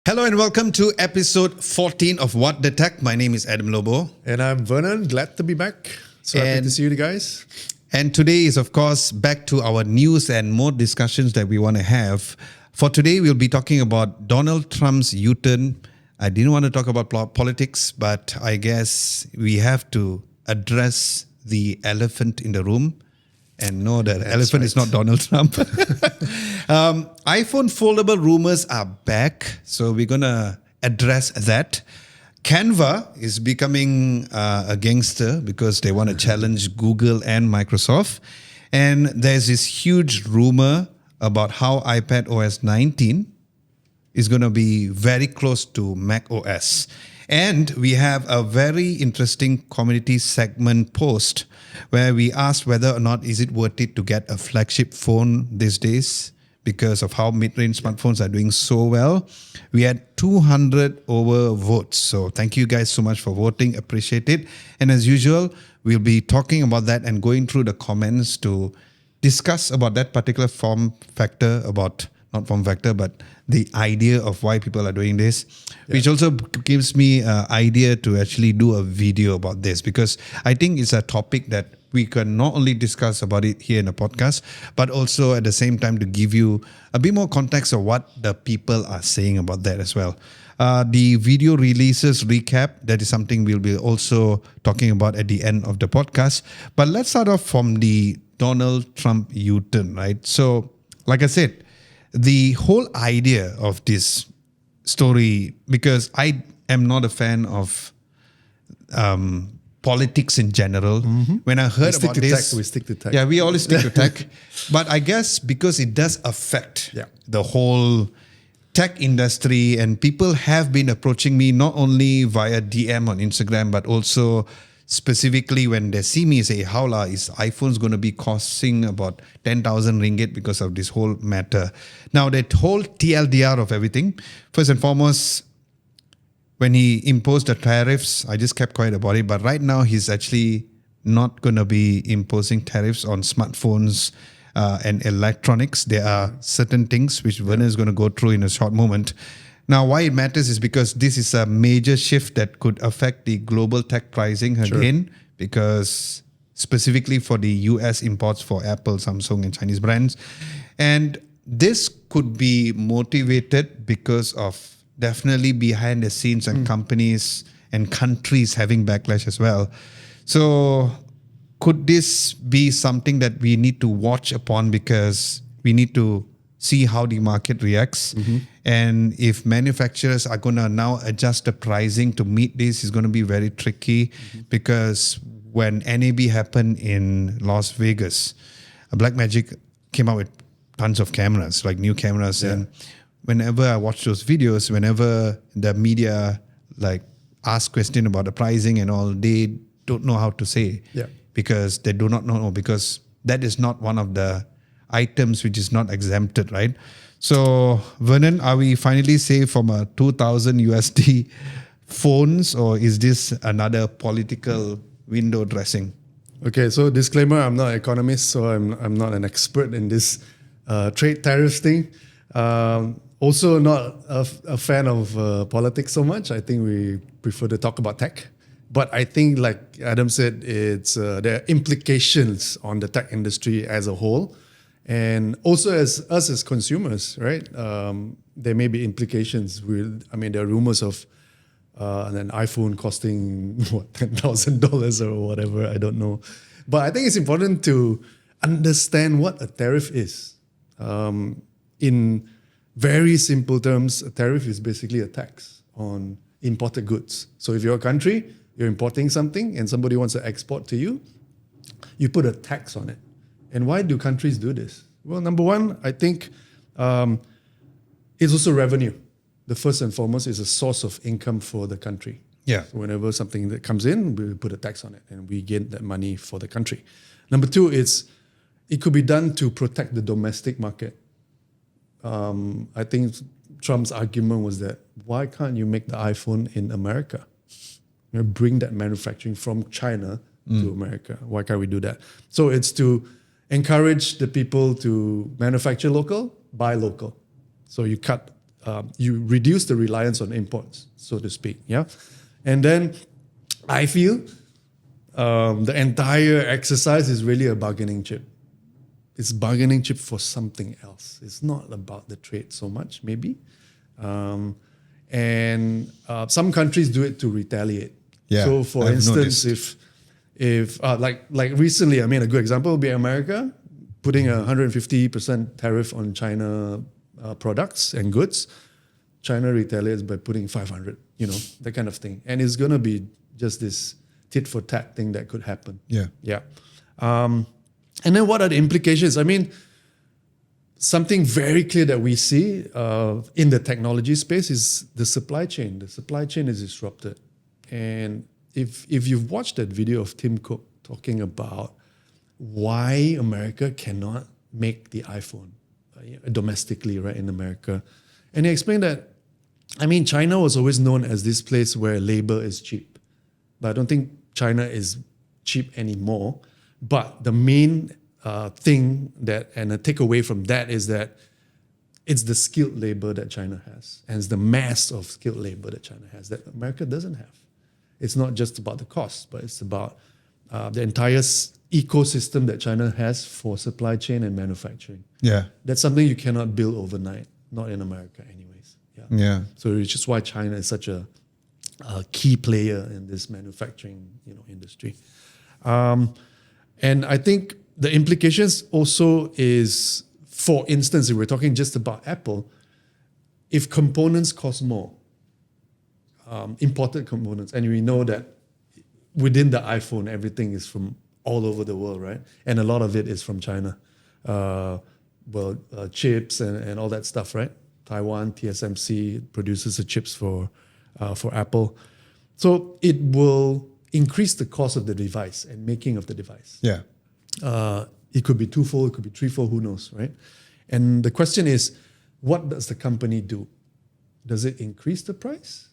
Hello and welcome to episode 14 of What the Tech. My name is Adam Lobo. And I'm Vernon. Glad to be back. So happy to see you guys. And today is, of course, back to our news and more discussions that we want to have. For today, we'll be talking about Donald Trump's U-turn. I didn't want to talk about politics, but I guess we have to address the elephant in the room. And no, the elephant is not Donald Trump. iPhone foldable rumors are back. So we're going to address that. Canva is becoming a gangster because they want to challenge Google and Microsoft. And there's this huge rumor about how iPadOS 19 is going to be very close to macOS. And we have a very interesting community segment post where we asked whether or not is it worth it to get a flagship phone these days because of how mid-range smartphones are doing so well. We had 200 over votes. So thank you guys so much for voting. Appreciate it. And as usual, we'll be talking about that and going through the comments to discuss about that particular form factor, not form factor, but the idea of why people are doing this, which also gives me an idea to actually do a video about this, because I think it's a topic that we can not only discuss about it here in the podcast, but also at the same time to give you a bit more context of what the people are saying about that as well. The video releases recap, that is something we'll be also talking about at the end of the podcast. But let's start off from the Donald Trump U-turn, right? So, like I said, the whole idea of this story, because I am not a fan of politics in general. When I heard about this, we stick to tech. Yeah, we always stick to tech. But I guess because it does affect the whole tech industry, and people have been approaching me not only via DM on Instagram, but also specifically when they see me say, howla, is iPhone's going to be costing about 10,000 ringgit because of this whole matter. Now, that whole TLDR of everything, first and foremost, when he imposed the tariffs, I just kept quiet about it. But right now, he's actually not going to be imposing tariffs on smartphones and electronics. There are certain things which Werner is going to go through in a short moment. Now, why it matters is because this is a major shift that could affect the global tech pricing again, because specifically for the US imports for Apple, Samsung, and Chinese brands. And this could be motivated because of definitely behind the scenes and companies and countries having backlash as well. So could this be something that we need to watch upon, because we need to see how the market reacts. And if manufacturers are going to now adjust the pricing to meet this, is going to be very tricky, because when NAB happened in Las Vegas, Blackmagic came out with tons of cameras, like new cameras. And whenever I watch those videos, whenever the media like ask question about the pricing and all, they don't know how to say, because they do not know, because that is not one of the items which is not exempted, right? So, Vernon, are we finally safe from a 2,000 USD phones, or is this another political window dressing? Okay, so disclaimer, I'm not an economist, so I'm not an expert in this trade tariffs thing. Also not a fan of politics so much. I think we prefer to talk about tech. But I think, like Adam said, there are implications on the tech industry as a whole. And also as us as consumers, right? There may be implications. There are rumors of an iPhone costing $10,000 or whatever. I don't know. But I think it's important to understand what a tariff is. In very simple terms, a tariff is basically a tax on imported goods. So if you're a country, you're importing something and somebody wants to export to you, you put a tax on it. And why do countries do this? Well, number one, I think it's also revenue. The first and foremost is a source of income for the country. Yeah. So whenever something that comes in, we put a tax on it and we get that money for the country. Number two, it could be done to protect the domestic market. I think Trump's argument was that, why can't you make the iPhone in America? Bring that manufacturing from China to America. Why can't we do that? So it's to encourage the people to manufacture local, buy local. So you cut you reduce the reliance on imports, so to speak. Yeah, and then I feel the entire exercise is really a bargaining chip. It's bargaining chip for something else. It's not about the trade so much, maybe. And some countries do it to retaliate. Yeah, so, for I've instance, noticed. if like recently, I mean, a good example would be America putting a 150% tariff on China products and goods. China retaliates by putting 500. That kind of thing, and it's gonna be just this tit for tat thing that could happen. Yeah. And then what are the implications? I mean, something very clear that we see in the technology space is the supply chain. The supply chain is disrupted. And if you've watched that video of Tim Cook talking about why America cannot make the iPhone domestically, right, in America, and he explained that, I mean, China was always known as this place where labor is cheap. But I don't think China is cheap anymore. But the main thing and a takeaway from that is that it's the skilled labor that China has. And it's the mass of skilled labor that China has that America doesn't have. It's not just about the cost, but it's about the entire ecosystem that China has for supply chain and manufacturing. Yeah. That's something you cannot build overnight, not in America anyways. Yeah. So it's just why China is such a key player in this manufacturing industry. And I think the implications also is, for instance, if we're talking just about Apple, if components cost more, imported components, and we know that within the iPhone, everything is from all over the world, right? And a lot of it is from China. Chips and all that stuff, right? Taiwan, TSMC produces the chips for Apple. So it will increase the cost of the device and making of the device. Yeah. It could be twofold, it could be threefold, who knows, right? And the question is, what does the company do? Does it increase the price?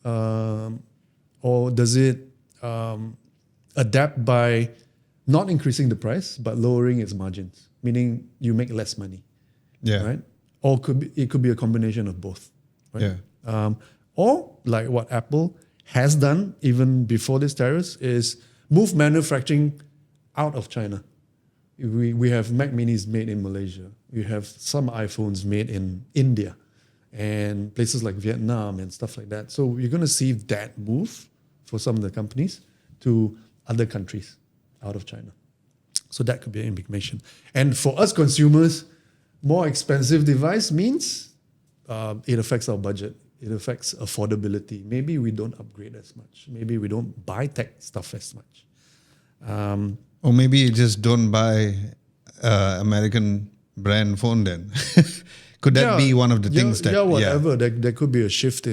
Or does it adapt by not increasing the price, but lowering its margins, meaning you make less money, right? Or it could be a combination of both, right? Yeah. Or like what Apple has done even before this tariffs is move manufacturing out of China. We have Mac Minis made in Malaysia. We have some iPhones made in India and places like Vietnam and stuff like that. So you're going to see that move for some of the companies to other countries out of China. So that could be an implication. And for us consumers, more expensive device means it affects our budget. It affects affordability. Maybe we don't upgrade as much. Maybe we don't buy tech stuff as much. Or maybe you just don't buy American brand phone then. Could that be one of the things that... Yeah, whatever. There could be a shift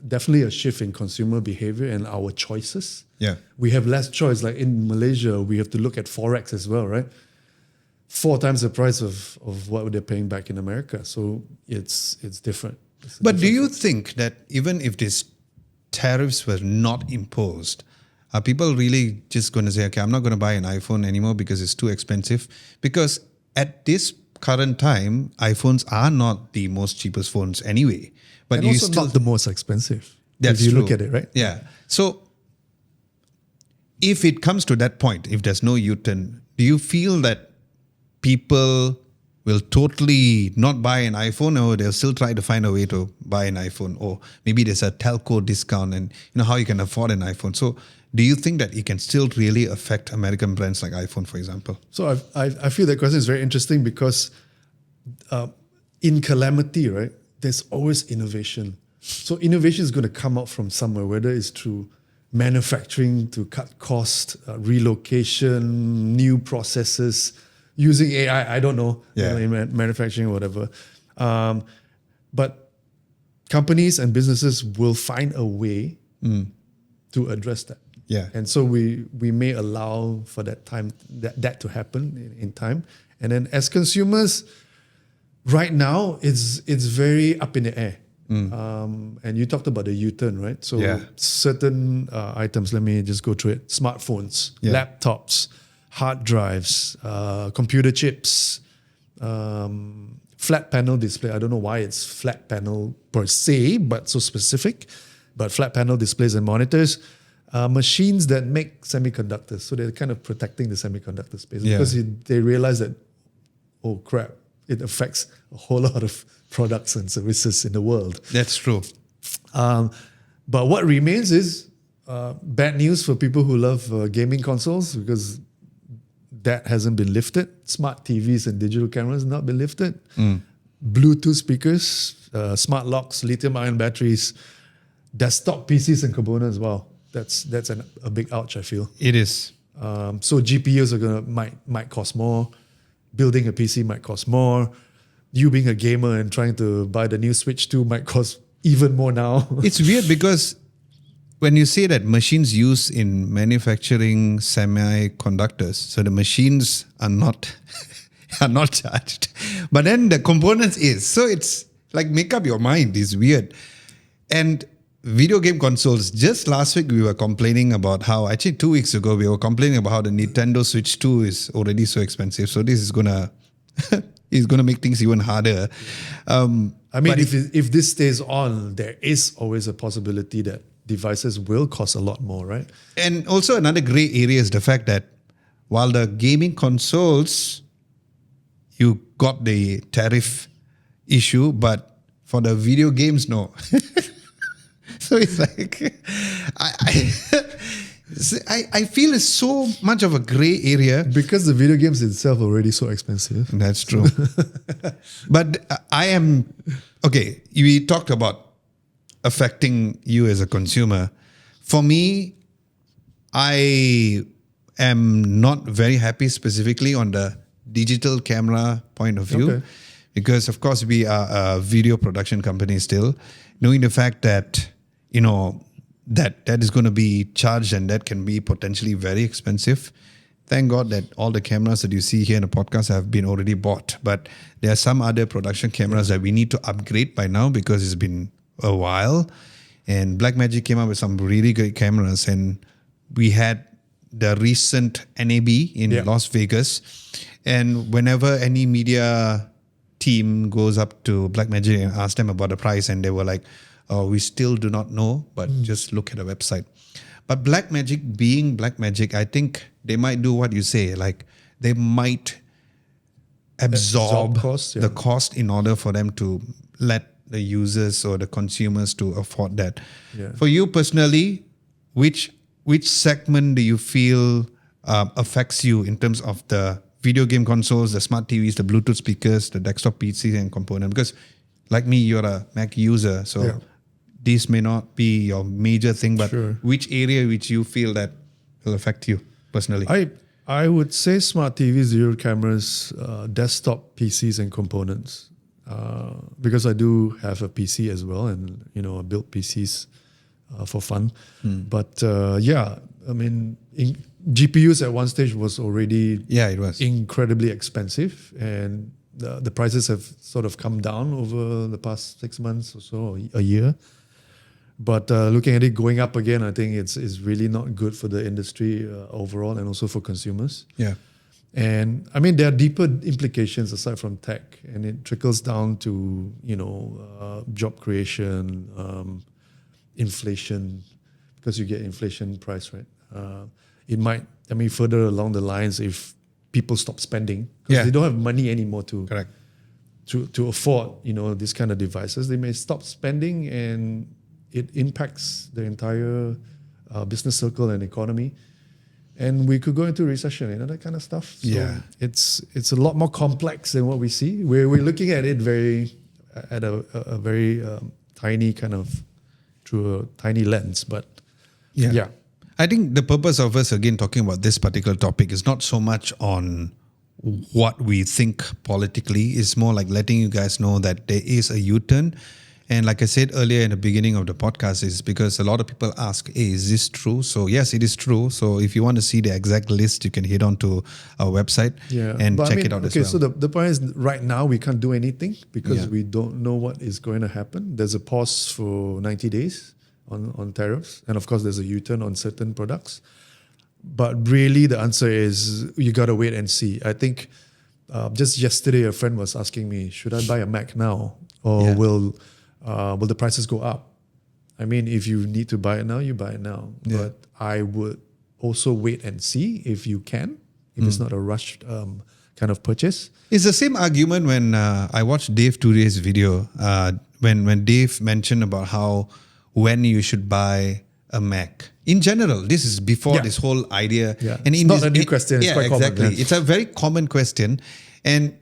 definitely a shift in consumer behavior and our choices. Yeah. We have less choice. Like in Malaysia, we have to look at Forex as well, right? 4 times the price of what they're paying back in America. So it's different. But do you think that even if these tariffs were not imposed, are people really just going to say, okay, I'm not going to buy an iPhone anymore because it's too expensive? Because at this current time, iPhones are not the most cheapest phones anyway. But and you also still not the most expensive. That's if you true. Look at it, right? Yeah. So if it comes to that point, if there's no U-turn, do you feel that people will totally not buy an iPhone, or they'll still try to find a way to buy an iPhone? Or maybe there's a telco discount and how you can afford an iPhone. So do you think that it can still really affect American brands like iPhone, for example? So I feel that question is very interesting because in calamity, right, there's always innovation. So innovation is going to come out from somewhere, whether it's through manufacturing to cut cost, relocation, new processes, using AI, I don't know, in manufacturing or whatever. But companies and businesses will find a way to address that. Yeah. And so we may allow for that time that to happen in time. And then as consumers, right now it's very up in the air. And you talked about the U-turn, right? So certain items, let me just go through it. Smartphones, laptops, hard drives, computer chips, flat panel display. I don't know why it's flat panel per se, but so specific. But flat panel displays and monitors, machines that make semiconductors. So they're kind of protecting the semiconductor space because they realize that, oh crap, it affects a whole lot of products and services in the world. That's true. But what remains is bad news for people who love gaming consoles, because that hasn't been lifted. Smart TVs and digital cameras not been lifted. Bluetooth speakers, smart locks, lithium-ion batteries, desktop PCs and components. Wow, that's a big ouch, I feel. It is. So GPUs are might cost more. Building a PC might cost more. You being a gamer and trying to buy the new Switch 2 might cost even more now. It's weird because when you say that machines used in manufacturing semiconductors, so the machines are not are not charged, but then the components is. So it's like, make up your mind. It's weird. And video game consoles, just last week we were complaining about how, actually 2 weeks ago we were complaining about how the Nintendo Switch 2 is already so expensive. So this is gonna is gonna make things even harder. I mean, if this stays on, there is always a possibility that devices will cost a lot more, right? And also another gray area is the fact that while the gaming consoles, you got the tariff issue, but for the video games, no. So it's like, I feel it's so much of a gray area. Because the video games itself are already so expensive. That's true. But okay, we talked about affecting you as a consumer. For me, I am not very happy specifically on the digital camera point of view, because of course we are a video production company still, knowing the fact that, you know, that is going to be charged and that can be potentially very expensive. Thank God that all the cameras that you see here in the podcast have been already bought, but there are some other production cameras that we need to upgrade by now because it's been a while. And Blackmagic came up with some really great cameras, and we had the recent NAB in Las Vegas, and whenever any media team goes up to Blackmagic and asks them about the price, and they were like, oh, we still do not know, but just look at the website. But Blackmagic being Blackmagic, I think they might do what you say, like they might absorb the cost in order for them to let the users or the consumers to afford that. For you personally, which segment do you feel affects you in terms of the video game consoles, the smart TVs, the Bluetooth speakers, the desktop PCs and component? Because like me, you're a Mac user, so this may not be your major thing, but which area which you feel that will affect you personally? I would say smart TVs, digital cameras, desktop PCs and components. Because I do have a PC as well, and I build PCs for fun. But I mean, GPUs at one stage was already it was incredibly expensive, and the prices have sort of come down over the past 6 months or so, a year. But looking at it going up again, I think it's really not good for the industry overall, and also for consumers. And I mean, there are deeper implications aside from tech, and it trickles down to job creation, inflation, because you get inflation price, right? It might, further along the lines, if people stop spending because they don't have money anymore to afford these kind of devices, they may stop spending, and it impacts the entire business circle and economy. And we could go into recession and that kind of stuff. So it's a lot more complex than what we see. We're looking at it at a very tiny kind of, through a tiny lens. But I think the purpose of us again talking about this particular topic is not so much on what we think politically. It's more like letting you guys know that there is a U-turn. And like I said earlier in the beginning of the podcast, is because a lot of people ask, hey, is this true? So yes, it is true. So if you want to see the exact list, you can head on to our website and check it out as well. So the point is, right now we can't do anything because we don't know what is going to happen. There's a pause for 90 days on tariffs. And of course, there's a U-turn on certain products. But really the answer is you got to wait and see. I think just yesterday, a friend was asking me, should I buy a Mac now, or will the prices go up? I mean, if you need to buy it now, you buy it now. Yeah. But I would also wait and see if you can, if it's not a rushed kind of purchase. It's the same argument when I watched Dave Tourier's video when Dave mentioned about when you should buy a Mac. In general, this is before this whole idea. Yeah. And It's not a new question. It's quite common. Exactly. Yeah. It's a very common question. And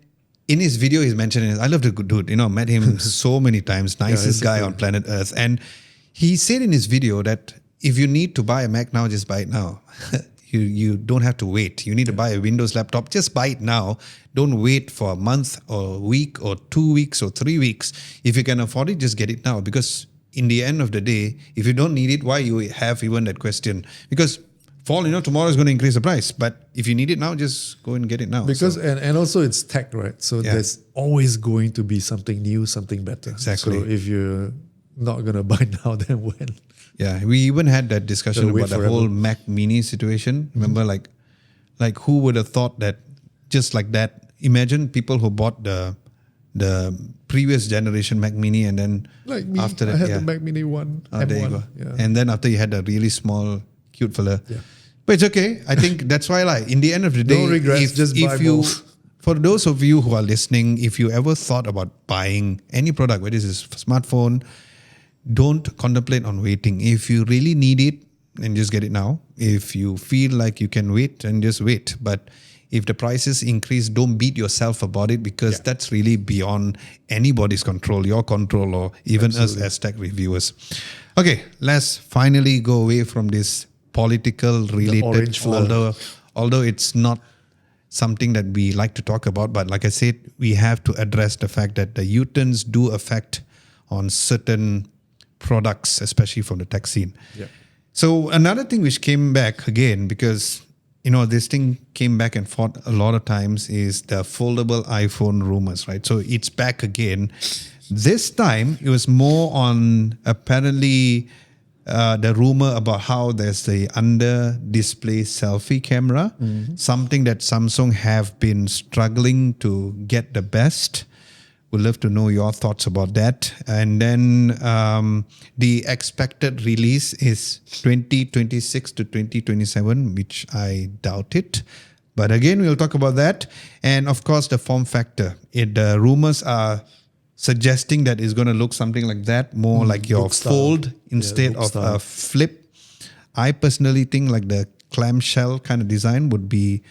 in his video, he's mentioning, I love the good dude. Met him so many times. Nicest guy on planet Earth. And he said in his video that if you need to buy a Mac now, just buy it now. You don't have to wait. You need to buy a Windows laptop, just buy it now. Don't wait for a month or a week or 2 weeks or 3 weeks. If you can afford it, just get it now. Because in the end of the day, if you don't need it, why you have even that question? Because tomorrow is going to increase the price. But if you need it now, just go and get it now. Because and also it's tech, right? So there's always going to be something new, something better. Exactly. So if you're not going to buy now, then when? Yeah, we even had that discussion about the whole Mac Mini situation. Remember, like who would have thought that just like that? Imagine people who bought the previous generation Mac Mini and then like me, after that, I had the Mac Mini 1, oh, M1. there you go. Yeah. And then after you had a really small, cute fella. Yeah. But it's okay. I think that's why, in the end of the day, no regrets, just buy both. For those of you who are listening, if you ever thought about buying any product, whether it's a smartphone, don't contemplate on waiting. If you really need it, then just get it now. If you feel like you can wait, then just wait. But if the prices increase, don't beat yourself about it, because that's really beyond anybody's control, your control, or even us as tech reviewers. Okay, let's finally go away from this political related, although it's not something that we like to talk about. But like I said, we have to address the fact that the U-turns do affect on certain products, especially from the tech scene. Yeah. So another thing which came back again, because this thing came back and forth a lot of times, is the foldable iPhone rumors, right? So it's back again. This time it was more on apparently the rumor about how there's the under-display selfie camera, something that Samsung have been struggling to get the best. Would love to know your thoughts about that. And then the expected release is 2026 to 2027, which I doubt it. But again, we'll talk about that. And of course, the form factor. The rumors are suggesting that it's going to look something like that, more like your fold instead of a flip. I personally think like the clamshell kind of design would be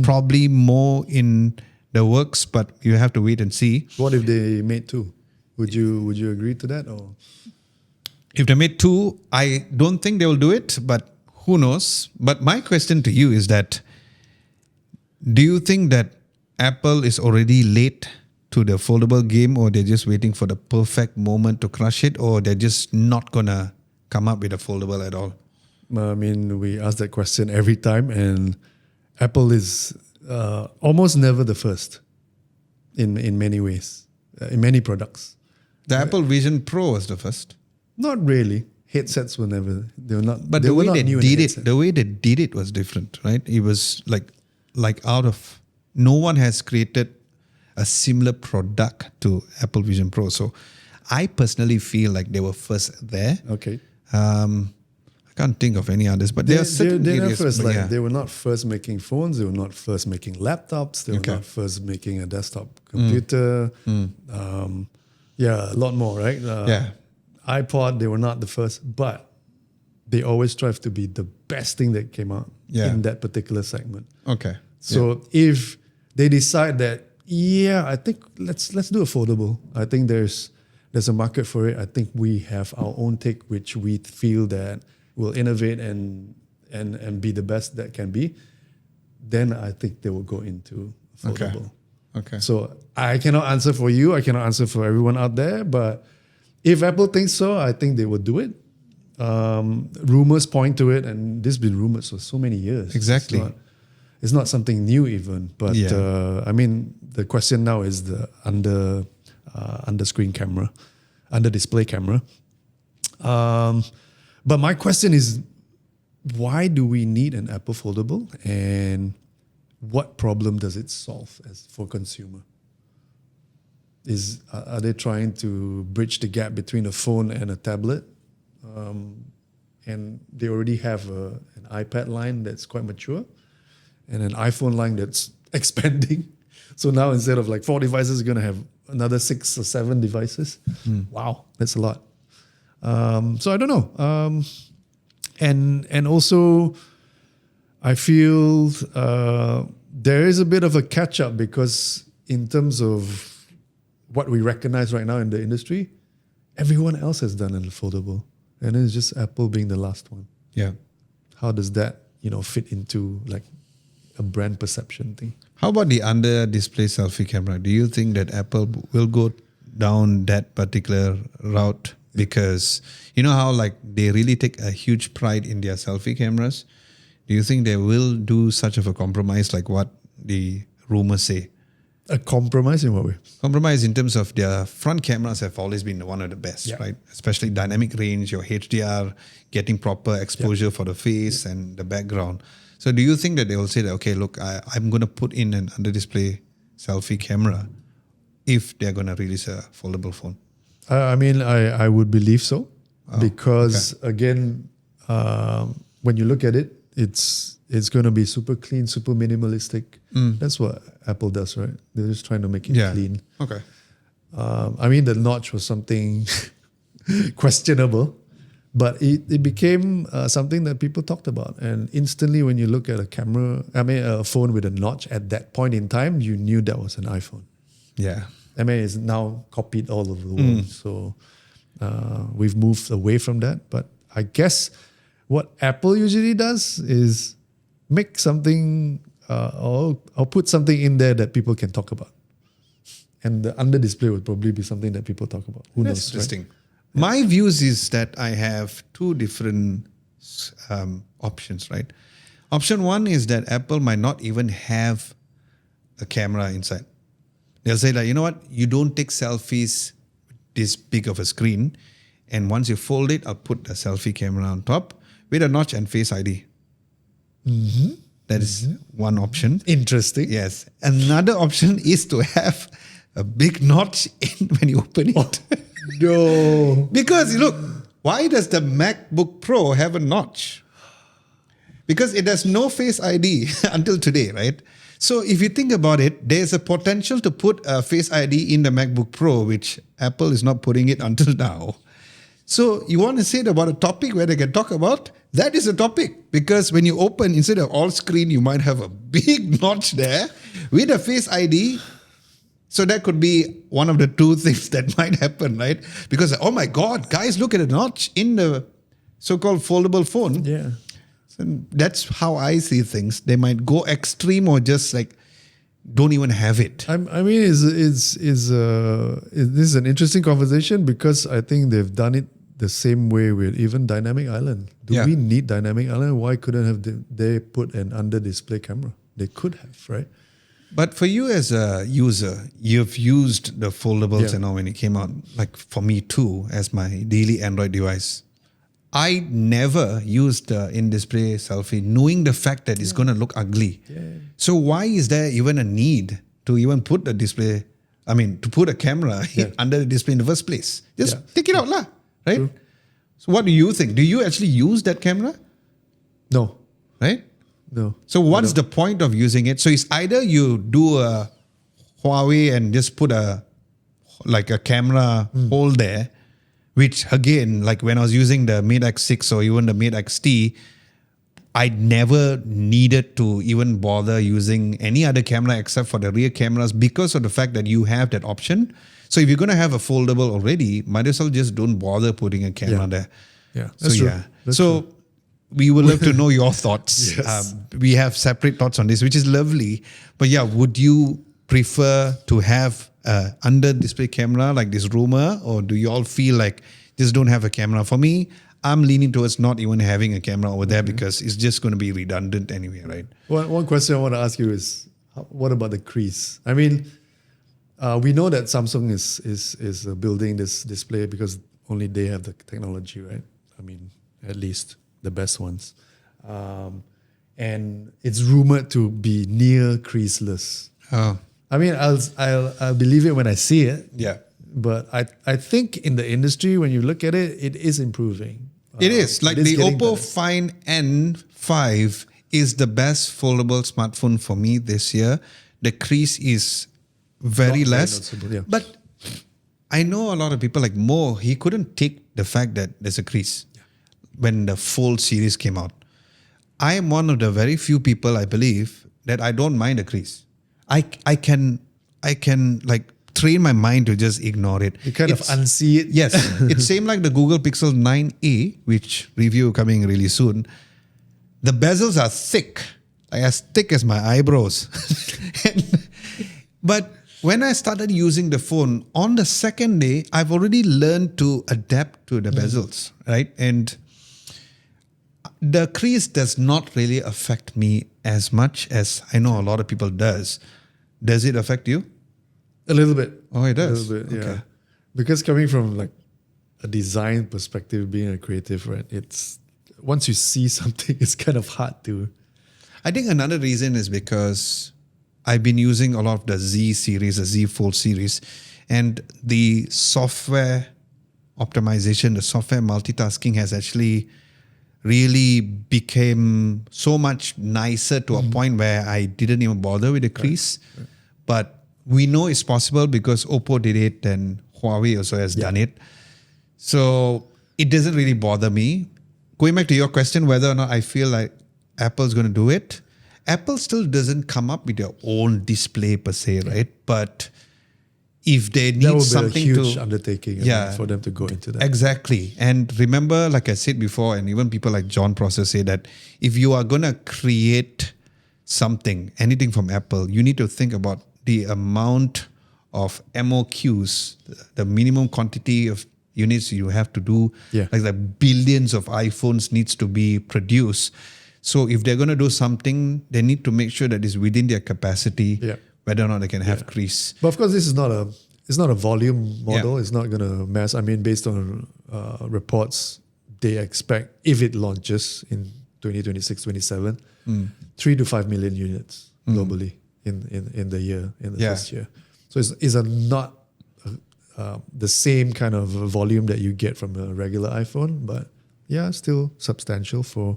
probably more in the works, but you have to wait and see. What if they made two? Would you agree to that? Or if they made two, I don't think they will do it, but who knows? But my question to you is that, do you think that Apple is already late to the foldable game, or they're just waiting for the perfect moment to crush it, or they're just not gonna come up with a foldable at all? I mean, we ask that question every time, and Apple is almost never the first in many ways, in many products. The Apple Vision Pro was the first. Not really. Headsets were never. They were not. But they the were way not they new did in it, the way they did it was different, right? It was like out of, no one has created a similar product to Apple Vision Pro. So I personally feel like they were first there. Okay. I can't think of any others, but there are certain they're areas. First, they were not first making phones. They were not first making laptops. They were not first making a desktop computer. A lot more, right? iPod, they were not the first, but they always strive to be the best thing that came out in that particular segment. Okay. So if they decide that, I think let's do a foldable. I think there's a market for it. I think we have our own take, which we feel that will innovate and be the best that can be. Then I think they will go into foldable. Okay. So I cannot answer for you. I cannot answer for everyone out there. But if Apple thinks so, I think they will do it. Rumors point to it, and this has been rumors for so many years. Exactly. It's not something new even. But I mean, the question now is the under screen camera, under display camera. But my question is, why do we need an Apple foldable? And what problem does it solve as for consumer? Are they trying to bridge the gap between a phone and a tablet? And they already have an iPad line that's quite mature and an iPhone line that's expanding. So now instead of like 4 devices, you're going to have another 6 or 7 devices. Wow, that's a lot. So I don't know. And also, I feel there is a bit of a catch up because in terms of what we recognize right now in the industry, everyone else has done a foldable, and it's just Apple being the last one. Yeah. How does that fit into like a brand perception thing? How about the under-display selfie camera? Do you think that Apple will go down that particular route? Because you know how like they really take a huge pride in their selfie cameras. Do you think they will do such of a compromise like what the rumors say? A compromise in what way? Compromise in terms of their front cameras have always been one of the best, right? Especially dynamic range, your HDR, getting proper exposure for the face and the background. So do you think that they will say that, okay, look, I'm going to put in an under-display selfie camera if they're going to release a foldable phone? I would believe so. Because again, when you look at it, it's going to be super clean, super minimalistic. That's what Apple does, right? They're just trying to make it clean. Okay. The notch was something questionable, but it became something that people talked about. And instantly, when you look at a phone with a notch at that point in time, you knew that was an iPhone. Yeah. It's now copied all over the world. So we've moved away from that. But I guess what Apple usually does is make something or put something in there that people can talk about. And the under display would probably be something that people talk about. Who knows? Interesting. Right? My views is that I have 2 different options, right? Option 1 is that Apple might not even have a camera inside. They'll say like, you know what? You don't take selfies this big of a screen. And once you fold it, I'll put a selfie camera on top with a notch and Face ID. That is one option. Interesting. Yes. Another option is to have a big notch in when you open it. No. Because look, why does the MacBook Pro have a notch? Because it has no Face ID until today, right? So if you think about it, there's a potential to put a Face ID in the MacBook Pro, which Apple is not putting it until now. So you want to say about a topic where they can talk about? That is a topic. Because when you open, instead of all screen, you might have a big notch there with a Face ID. So that could be one of the 2 things that might happen, right? Because, oh my God, guys, look at the notch in the so-called foldable phone. Yeah. So that's how I see things. They might go extreme or just like don't even have it. This is an interesting conversation because I think they've done it the same way with even Dynamic Island. Do we need Dynamic Island? Why couldn't they put an under-display camera? They could have, right? But for you as a user, you've used the foldables and all when it came out. Like for me too, as my daily Android device. I never used the in-display selfie knowing the fact that it's going to look ugly. Yeah. So why is there even a need to even put the display, to put a camera under the display in the first place? Just take it out lah, right? True. So what do you think? Do you actually use that camera? No. Right? No. So what's the point of using it? So it's either you do a Huawei and just put a camera hole there, which again, like when I was using the Mate X6 or even the Mate XT, I never needed to even bother using any other camera except for the rear cameras because of the fact that you have that option. So if you're going to have a foldable already, might as well just don't bother putting a camera there. Yeah, that's true. That's true. We would love to know your thoughts. Yes. We have separate thoughts on this, which is lovely. But would you prefer to have under display camera like this rumor, or do you all feel like just don't have a camera? For me, I'm leaning towards not even having a camera over there because it's just going to be redundant anyway, right? One question I want to ask you is, what about the crease? We know that Samsung is building this display because only they have the technology, right? At least the best ones. and it's rumored to be near creaseless. Oh, I mean, I'll believe it when I see it. yeah. But I think in the industry, when you look at it, it is improving. It is. Like it is the getting Oppo better. Find N5 is the best foldable smartphone for me this year. The crease is very Not very less. noticeable, yeah. But I know a lot of people like Mo, he couldn't take the fact that there's a crease when the Fold series came out. I am one of the very few people, I believe, that I don't mind a crease. I can like train my mind to just ignore it. You kind of unsee it. Yes, it's same like the Google Pixel 9a, which review coming really soon. The bezels are thick, like as thick as my eyebrows. But when I started using the phone, on the second day, I've already learned to adapt to the bezels, right? And the crease does not really affect me as much as I know a lot of people does. Does it affect you? A little bit. Oh, it does? A little bit, yeah. Okay. Because coming from like a design perspective, being a creative, right? It's once you see something, it's kind of hard to. I think another reason is because I've been using a lot of the Z series, the Z Fold series, and the software optimization, the software multitasking has actually really became so much nicer to a point where I didn't even bother with the crease. Right. But we know it's possible because Oppo did it and Huawei also has done it. So it doesn't really bother me. Going back to your question, whether or not I feel like Apple's going to do it, Apple still doesn't come up with their own display per se, right? But if they need that would something be a huge to undertaking for them to go into that. Exactly. And remember, like I said before, and even people like John Prosser say that if you are going to create something, anything from Apple, you need to think about the amount of MOQs, the minimum quantity of units you have to do. Yeah. Like the billions of iPhones needs to be produced. So if they're going to do something, they need to make sure that it's within their capacity, whether or not they can have crease. But of course, this is not a volume model. It's not going to mass. I mean, based on reports, they expect, if it launches in 2026, 27, 3 to 5 million units globally in the year, in the first year. So it's not the same kind of volume that you get from a regular iPhone, but still substantial for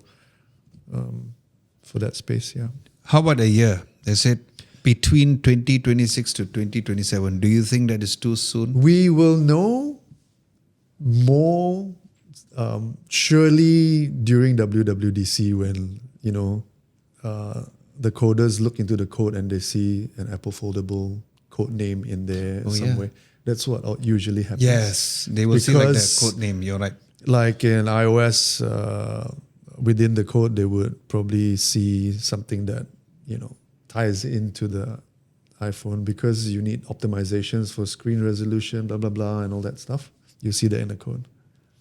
that space. Yeah. How about a year? They said between 2026 to 2027. Do you think that is too soon? We will know more surely during WWDC when the coders look into the code and they see an Apple foldable code name in there somewhere. That's what usually happens. Yes, they will see like that code name. You're right. Like in iOS, within the code, they would probably see something that ties into the iPhone because you need optimizations for screen resolution, blah blah blah, and all that stuff. You see that in the code.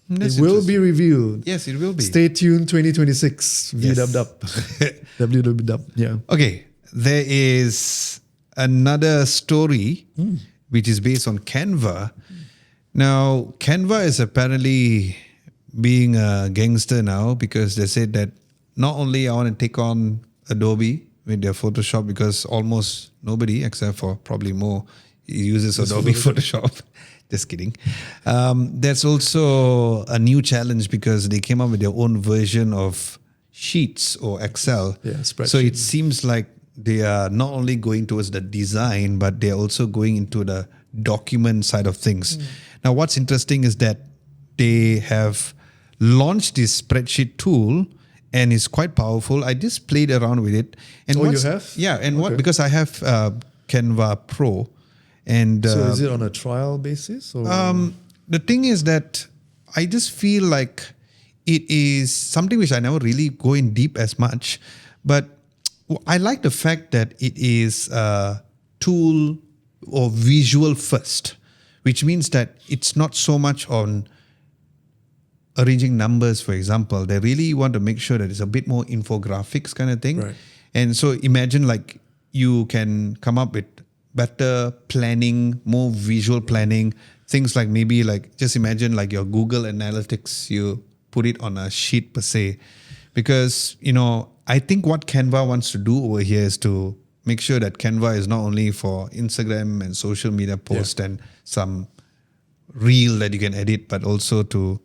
That's it will be revealed. Yes, it will be. Stay tuned, 2026. VWW. WWW. Yeah. Okay, there is another story which is based on Canva. Now, Canva is apparently being a gangster now because they said that not only I want to take on Adobe with their Photoshop because almost nobody, except for probably more, uses Adobe Photoshop. Just kidding. There's also a new challenge because they came up with their own version of Sheets or Excel. Yeah, spreadsheet. So it seems like they are not only going towards the design, but they're also going into the document side of things. Now, what's interesting is that they have launched this spreadsheet tool and it's quite powerful. I just played around with it. And you have? Yeah, and because I have Canva Pro. And so is it on a trial basis? Or? The thing is that I just feel like it is something which I never really go in deep as much, but I like the fact that it is a tool or visual first, which means that it's not so much on arranging numbers, for example. They really want to make sure that it's a bit more infographics kind of thing. Right. And so imagine like you can come up with better planning, more visual planning, things like maybe like just imagine like your Google Analytics, you put it on a sheet per se. Because, I think what Canva wants to do over here is to make sure that Canva is not only for Instagram and social media posts and some reel that you can edit, but also to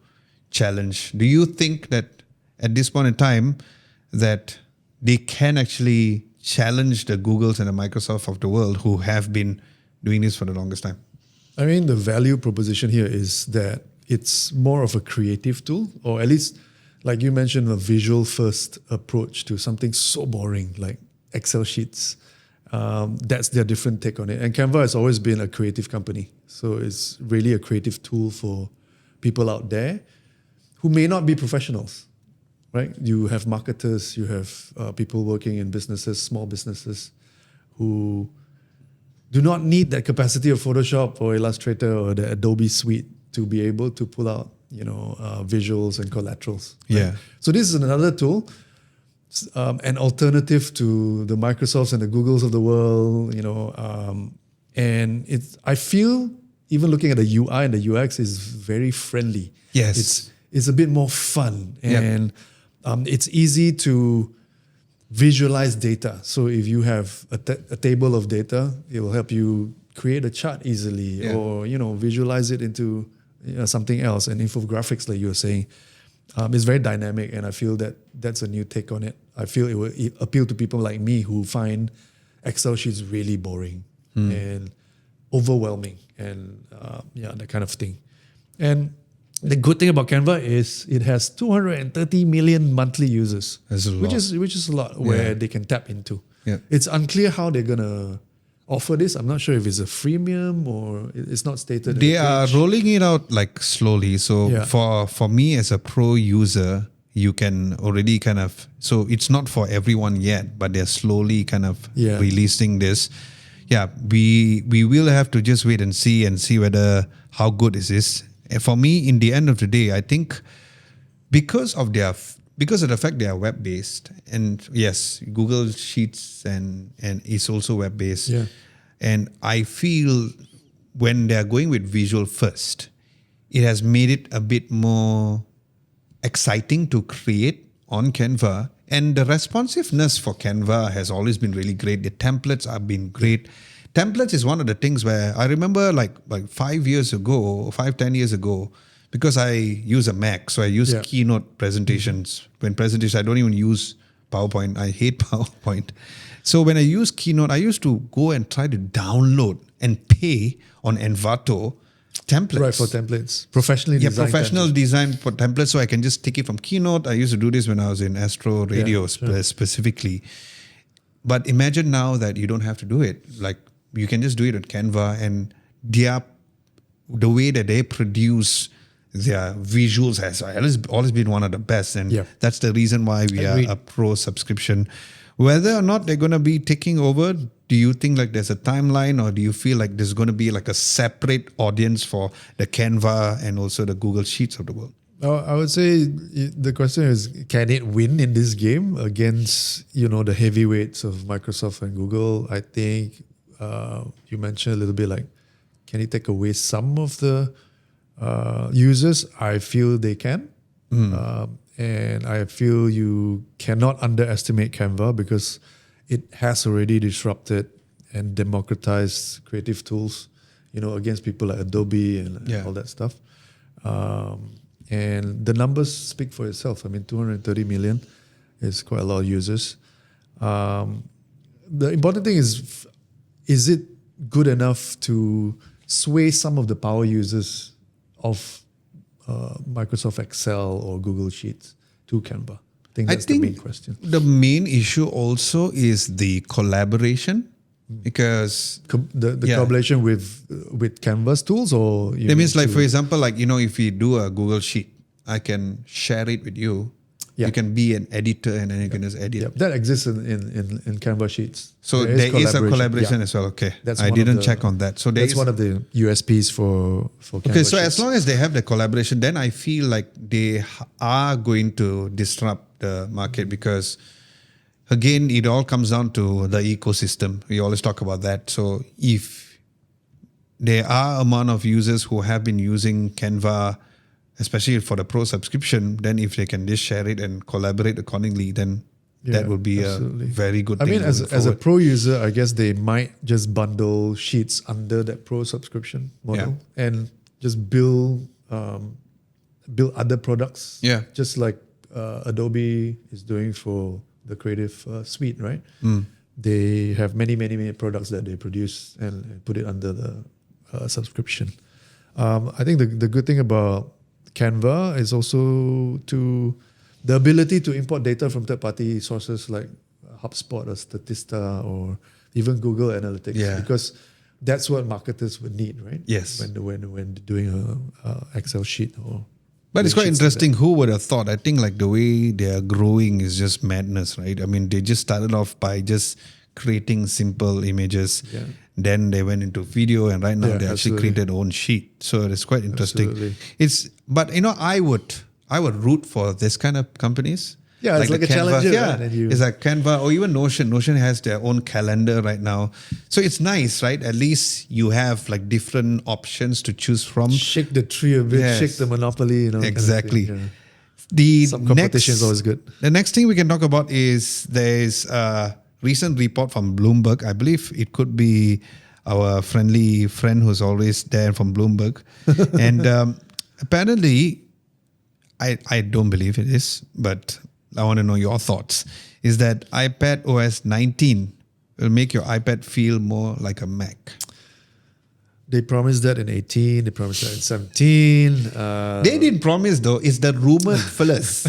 challenge. Do you think that at this point in time that they can actually challenge the Googles and the Microsoft of the world who have been doing this for the longest time? I mean, the value proposition here is that it's more of a creative tool, or at least, like you mentioned, a visual first approach to something so boring like Excel sheets. That's their different take on it. And Canva has always been a creative company. So it's really a creative tool for people out there who may not be professionals, right? You have marketers, you have people working in businesses, small businesses, who do not need that capacity of Photoshop or Illustrator or the Adobe suite to be able to pull out, visuals and collaterals. Right? Yeah. So this is another tool, an alternative to the Microsofts and the Googles of the world, and I feel even looking at the UI and the UX is very friendly. Yes. It's a bit more fun, and it's easy to visualize data. So if you have a table of data, it will help you create a chart easily, or visualize it into something else. And infographics, like you were saying, is very dynamic, and I feel that that's a new take on it. I feel it will appeal to people like me who find Excel sheets really boring and overwhelming, and that kind of thing. And the good thing about Canva is it has 230 million monthly users, which is a lot where they can tap into. Yeah. It's unclear how they're gonna offer this. I'm not sure if it's a freemium or it's not stated. They are rolling it out like slowly. So for me as a pro user, you can already so it's not for everyone yet, but they're slowly releasing this. Yeah, we will have to just wait and see whether how good is this. And for me, in the end of the day, I think because of the fact they are web based, and yes, Google Sheets and is also web based. Yeah. And I feel when they are going with visual first, it has made it a bit more exciting to create on Canva. And the responsiveness for Canva has always been really great. The templates have been great. Templates is one of the things where I remember like 10 years ago, because I use a Mac, so I use Keynote presentations. When presentations, I don't even use PowerPoint. I hate PowerPoint. So when I use Keynote, I used to go and try to download and pay on Envato templates. Right, for templates. Professional design for templates, so I can just take it from Keynote. I used to do this when I was in Astro Radio specifically. But imagine now that you don't have to do it. Like, you can just do it on Canva, and the way that they produce their visuals has always been one of the best. And that's the reason why we are a pro subscription. Whether or not they're going to be taking over, do you think like there's a timeline, or do you feel like there's going to be like a separate audience for the Canva and also the Google Sheets of the world? I would say the question is, can it win in this game against, the heavyweights of Microsoft and Google? I think you mentioned a little bit like, can it take away some of the users? I feel they can. And I feel you cannot underestimate Canva because it has already disrupted and democratized creative tools, against people like Adobe and all that stuff. And the numbers speak for itself. I mean, 230 million is quite a lot of users. The important thing is it good enough to sway some of the power users of Microsoft Excel or Google Sheets to Canva? I think that's the main question. The main issue also is the collaboration, because the collaboration with Canva's tools, or that means like, for example, like, if we do a Google Sheet, I can share it with you. You can be an editor, and then you can just edit. That exists in Canva Sheets. So there is a collaboration as well. Okay, I didn't check on that. So that's one of the USPs for Canva. Okay, so as long as they have the collaboration, then I feel like they are going to disrupt the market, because again, it all comes down to the ecosystem. We always talk about that. So if there are amount of users who have been using Canva especially for the pro subscription, then if they can just share it and collaborate accordingly, then that would be absolutely. a very good I thing. mean, as a pro user, I guess they might just bundle Sheets under that pro subscription model and just build other products. Yeah. Just like Adobe is doing for the Creative Suite, right? They have many products that they produce and put it under the subscription. I think the good thing about Canva is also the ability to import data from third-party sources like HubSpot or Statista or even Google Analytics, because that's what marketers would need, right? Yes. When doing a Excel sheet or. But it's quite interesting. Who would have thought? I think like the way they are growing is just madness, right? I mean, they just started off by just creating simple images. Yeah. Then they went into video, and right now they actually created their own sheet. So it's quite interesting. Absolutely. But I would root for this kind of companies. Yeah, it's like a Canva. challenger. Yeah, right? it's like Canva or even Notion. Notion has their own calendar right now. So it's nice, right? At least you have like different options to choose from. Shake the tree a bit, shake the monopoly. Exactly. Kind of thing, Some competition is always good. The next thing we can talk about is there's a recent report from Bloomberg. I believe it could be our friendly friend who's always there from Bloomberg. And apparently, I don't believe it is, but I want to know your thoughts, is that iPadOS 19 will make your iPad feel more like a Mac. They promised that in 18, they promised that in 17. They didn't promise though, it's the rumor fellas.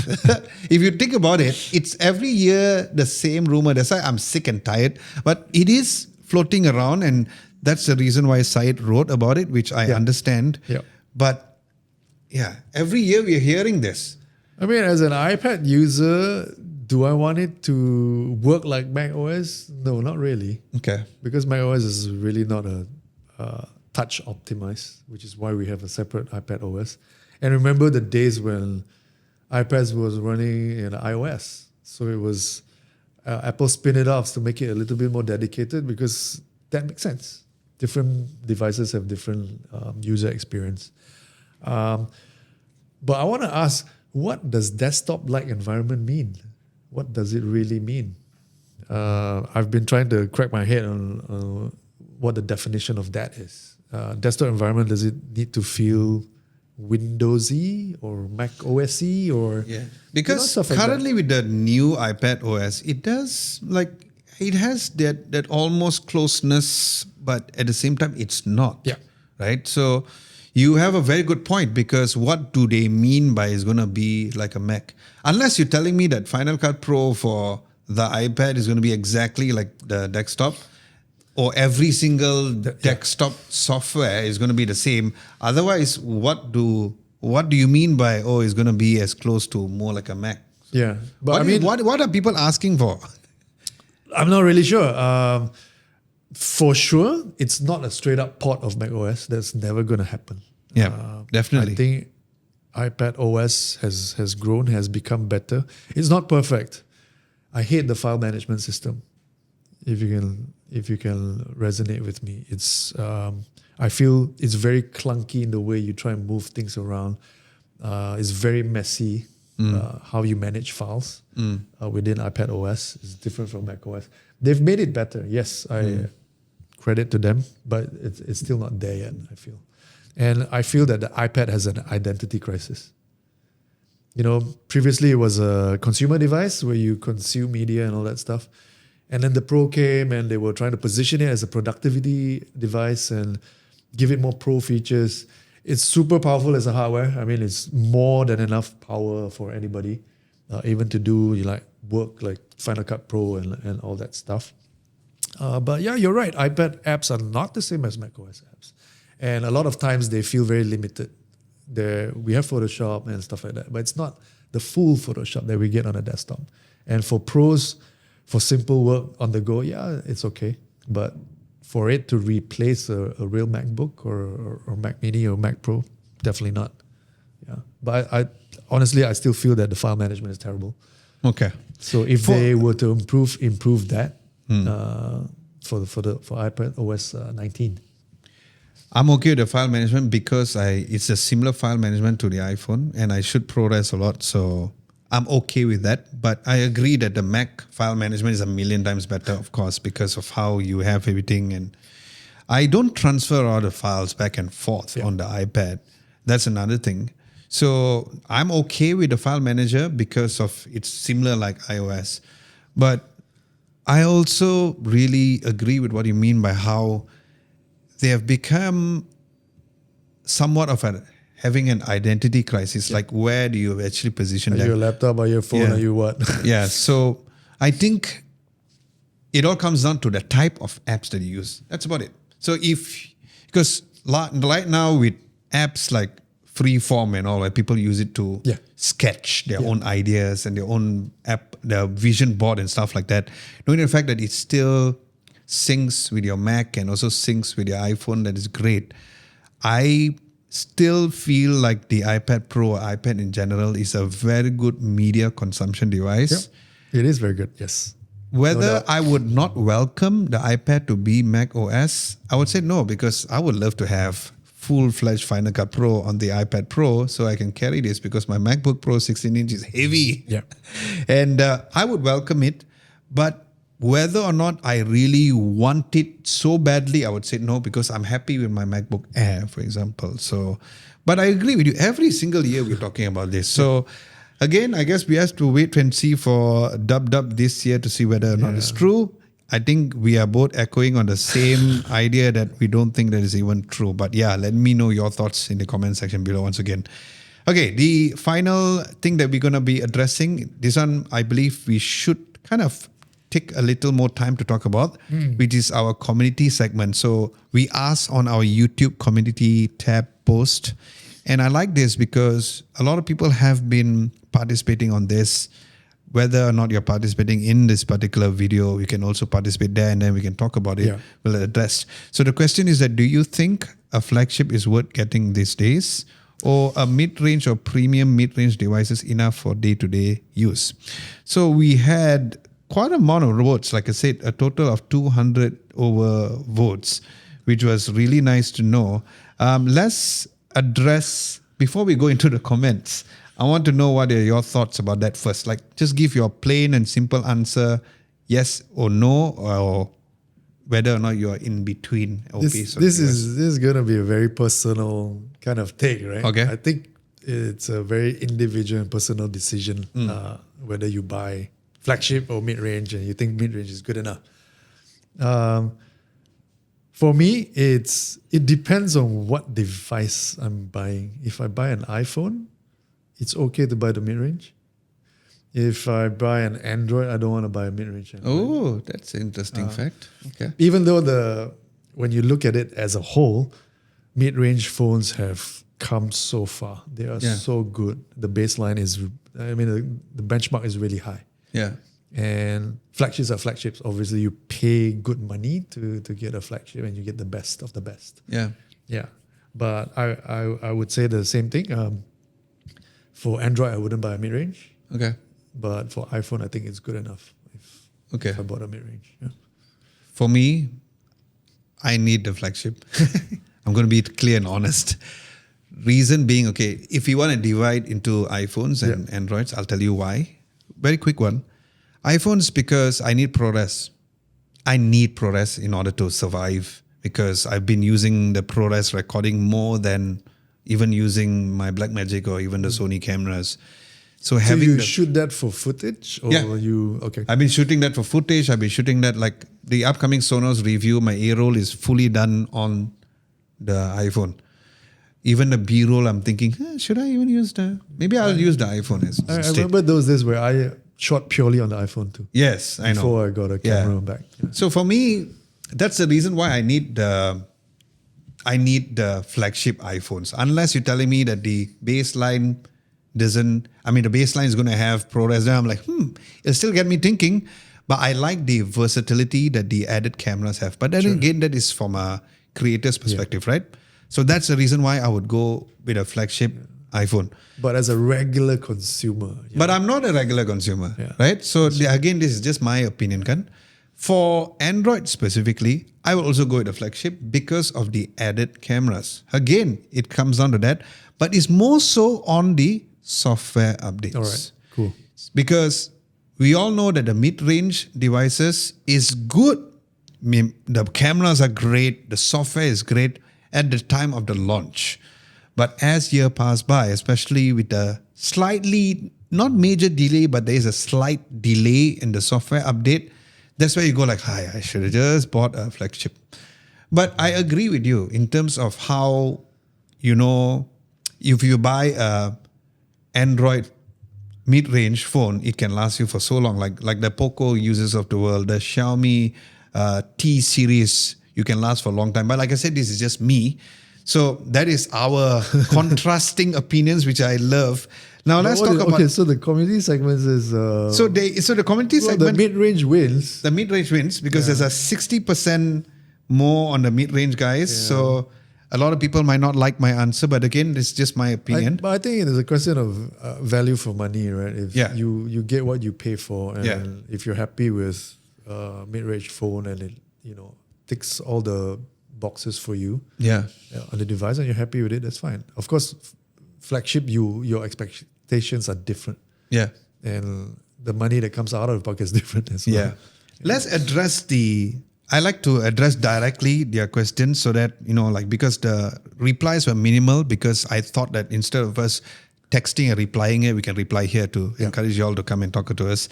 If you think about it, it's every year the same rumor. That's why I'm sick and tired. But it is floating around, and that's the reason why Syed wrote about it, which I understand. Yeah. But every year we're hearing this. I mean, as an iPad user, do I want it to work like macOS? No, not really. Okay. Because macOS is really not a touch optimized, which is why we have a separate iPadOS. And remember the days when iPads was running in iOS. So it was Apple spin it off to make it a little bit more dedicated, because that makes sense. Different devices have different user experience. But I want to ask, what does desktop-like environment mean? What does it really mean? I've been trying to crack my head on what the definition of that is. Desktop environment, does it need to feel Windowsy or Mac OS-y or because currently with the new iPad OS, it has that almost closeness, but at the same time it's not. Yeah. Right. So you have a very good point, because what do they mean by is going to be like a Mac? Unless you're telling me that Final Cut Pro for the iPad is going to be exactly like the desktop, or every single desktop software is going to be the same. Otherwise, what do you mean by it's going to be as close to more like a Mac? Yeah, but what are people asking for? I'm not really sure. For sure, it's not a straight up port of macOS. That's never going to happen. Yeah, definitely. I think iPad OS has grown, has become better. It's not perfect. I hate the file management system. If you can resonate with me, it's I feel it's very clunky in the way you try and move things around. It's very messy. How you manage files within iPad OS is different from macOS. They've made it better. Yes, I credit to them, but it's still not there yet, I feel. And I feel that the iPad has an identity crisis. Previously it was a consumer device where you consume media and all that stuff. And then the Pro came and they were trying to position it as a productivity device and give it more pro features. It's super powerful as a hardware. I mean, it's more than enough power for anybody, even to do work like Final Cut Pro and all that stuff. But yeah, you're right. iPad apps are not the same as macOS apps. And a lot of times they feel very limited. We have Photoshop and stuff like that, but it's not the full Photoshop that we get on a desktop. And for pros, for simple work on the go, it's okay. But for it to replace a real MacBook or Mac Mini or Mac Pro, definitely not. Yeah, but I honestly still feel that the file management is terrible. Okay. So if they were to improve that for iPad OS 19. I'm okay with the file management because it's a similar file management to the iPhone, and I shoot ProRes a lot, so I'm okay with that. But I agree that the Mac file management is a million times better, of course, because of how you have everything. And I don't transfer all the files back and forth on the iPad. That's another thing. So I'm okay with the file manager because of it's similar like iOS. But I also really agree with what you mean by how they have become somewhat of having an identity crisis. Like, where do you actually position Are them? you a laptop? Are you a phone? Are you what? Yeah. So I think it all comes down to the type of apps that you use. That's about it. So because right now with apps like Freeform and all, where people use it to sketch their own ideas and their own app, their vision board and stuff like that, knowing the fact that it still syncs with your Mac and also syncs with your iPhone, that is great. I still feel like the iPad Pro or iPad in general is a very good media consumption device. It is very good, yes. Whether I would not welcome the iPad to be Mac OS, I would say no, because I would love to have full-fledged Final Cut Pro on the iPad Pro so I can carry this, because my MacBook Pro 16-inch is heavy. Yeah. And I would welcome it, but whether or not I really want it so badly, I would say no, because I'm happy with my MacBook Air, for example. So, but I agree with you. Every single year we're talking about this. So again, I guess we have to wait and see for Dub this year to see whether or not it's true. I think we are both echoing on the same idea that we don't think that is even true. But yeah, let me know your thoughts in the comment section below once again. Okay, the final thing that we're going to be addressing, this one I believe we should kind of take a little more time to talk about, which is our community segment. So we asked on our YouTube community tab post, and I like this because a lot of people have been participating on this. Whether or not you're participating in this particular video, you can also participate there, and then we can talk about it. We'll address. So the question is that, do you think a flagship is worth getting these days, or a mid-range or premium mid-range devices enough for day-to-day use? So we had quite a amount of votes. Like I said, a total of 200 over votes, which was really nice to know. Let's address, before we go into the comments, I want to know what are your thoughts about that first. Like, just give your plain and simple answer, yes or no, or whether or not you're in between. This is going to be a very personal kind of take, right? Okay. I think it's a very individual and personal decision whether you buy flagship or mid-range, and you think mid-range is good enough. For me, it depends on what device I'm buying. If I buy an iPhone, it's okay to buy the mid-range. If I buy an Android, I don't want to buy a mid-range. Oh, that's an interesting fact. Okay. Even though when you look at it as a whole, mid-range phones have come so far. They are so good. The baseline is, the benchmark is really high. Yeah. And flagships are flagships. Obviously, you pay good money to get a flagship, and you get the best of the best. Yeah. Yeah. But I would say the same thing. For Android, I wouldn't buy a mid-range. Okay. But for iPhone, I think it's good enough if I bought a mid-range. Yeah. For me, I need the flagship. I'm going to be clear and honest. Reason being, okay, if you want to divide into iPhones and Androids, I'll tell you why. Very quick one. iPhones, because I need ProRes. I need ProRes in order to survive, because I've been using the ProRes recording more than even using my Blackmagic or even the Sony cameras. So you shoot that for footage, or okay? I've been shooting that for footage. I've been shooting that, like the upcoming Sonos review. My A-roll is fully done on the iPhone. Even the B-roll, I'm thinking, should I even use maybe I'll use the iPhone as I remember those days where I shot purely on the iPhone too. Yes, I know. Before I got a camera back. Yeah. So for me, that's the reason why I need the flagship iPhones. Unless you're telling me that the baseline the baseline is going to have ProRes. Then I'm like, it'll still get me thinking. But I like the versatility that the added cameras have. But then again, that is from a creator's perspective, right? So that's the reason why I would go with a flagship iPhone. But as a regular consumer. But I'm not a regular consumer, right? So again, this is just my opinion, kan? For Android specifically, I will also go with the flagship because of the added cameras. Again, it comes down to that, but it's more so on the software updates. All right, cool. Because we all know that the mid-range devices is good. I mean, the cameras are great, the software is great at the time of the launch. But as year pass by, especially with the slightly, not major delay, but there is a slight delay in the software update, that's where you go like, hi, I should have just bought a flagship. But I agree with you in terms of how, if you buy a Android mid-range phone, it can last you for so long. Like the Poco users of the world, the Xiaomi T series, you can last for a long time. But like I said, this is just me. So that is our contrasting opinions, which I love. Now let's talk about. Okay, so the community segments is. So the community segment. The mid-range wins. The mid-range wins because there's a 60% more on the mid-range guys. Yeah. So a lot of people might not like my answer, but again, it's just my opinion. But I think it is a question of value for money, right? If you get what you pay for, and if you're happy with mid-range phone and it ticks all the boxes for you on the device and you're happy with it, that's fine. Of course, flagship, your expectations are different. Yeah. And the money that comes out of the pocket is different as well. Yeah. Let's address I like to address directly their questions so that, because the replies were minimal, because I thought that instead of us texting and replying it, we can reply here to encourage you all to come and talk to us.